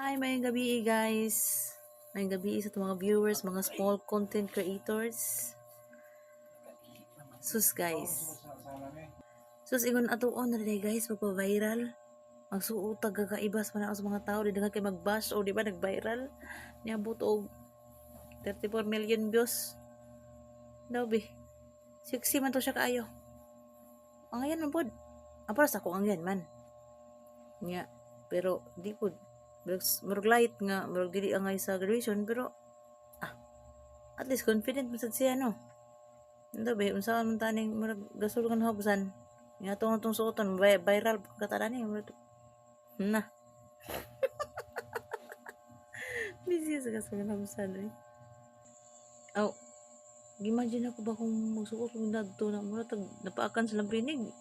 Hi, mayang gabi guys. Mayang gabi sa mga viewers, mga small content creators. Sus guys. Sus ingon atuon na guys, magpa-viral. Magsuotag kakaibas man ako sa mga tao, di dagan kay mag-bash o di ba nag-viral. Niabot og 34 million views. Daw be. Sexy man to siya kaayo. Ang ayan man pod. Para sa ako ang yan man. Nya, pero di pod. Murag light nga, murag dili angay sa graduation pero at least confident man sad siya no. Ando ba unsa man taning murag gasol nga hubsan. Nga tong suoton viral katada ni murag na. Busy sa gasol nga hubsan eh. Oh, imagine ako ba kung magsuot kung dadto na murag napaakan sa lampinig.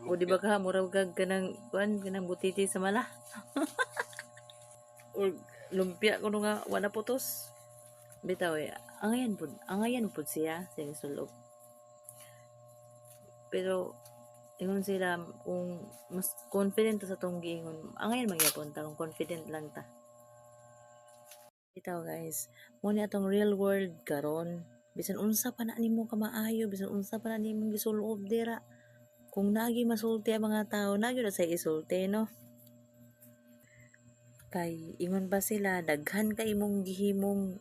O di ba ka murag kag kanang kuan kanang butiti sa mala. O lumpia kuno nga wala putos. Bitaw angayan pud siya sa sulog. Pero ingon sila kung mas confident ta sa tong giingon, angayan magyapon ta kung confident lang ta. Bitaw guys, mo ni atong real world karon. Bisan unsa pa na nimo ka maayo, bisan unsa pa na nimo gisulob dira. Kung nagi masulti ang mga tao, nagi na sa isulti no. Kay ingon pa sila daghan kay imong gihimong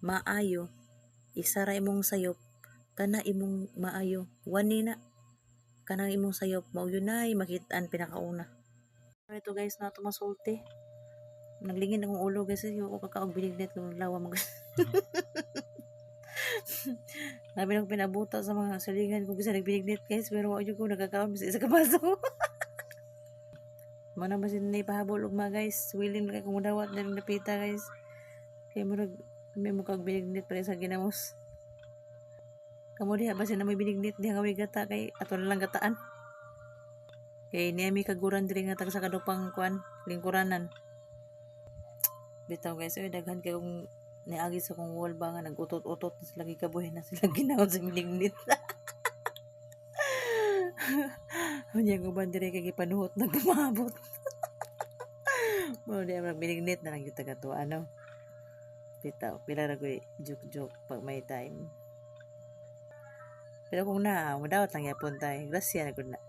maayo, isa ra imong sayop kana imong maayo. Wani na kanang imong sayop mao yun ay makit-an pinakauna. Ito guys na to masulti. Naglingin akong ulo guys, yung ko kakaog binignet ng lawa mag. Nabi nang pinabuta sa mga salingan ko kasi nagbinignet guys, pero wala ko nagkakaon sa isa kabaso. Mana ba sinay pahabol ug mga guys, willing kay kung dawat na napita guys. Kay murag may mukag binignet pa sa ginamos. Kamo diha basin na may binignit diha nga gata kay ato na lang gataan. Kay niya mi kaguran diri nga tag sa kadupang kuan lingkuranan. Bitaw guys, oy daghan kay kung niagi sa kong wall ba nga nagutot-utot na sila gikabuhi na sila ginaon sa binignit. Unya uban diri kay gipanuhot na gumabot. Mo di ra binignit na lang yung taga-tuwa ano. Bitaw pila ra koy joke pag may time. Pero kung na, madawat lang yapon tayo. Grasya na gud na.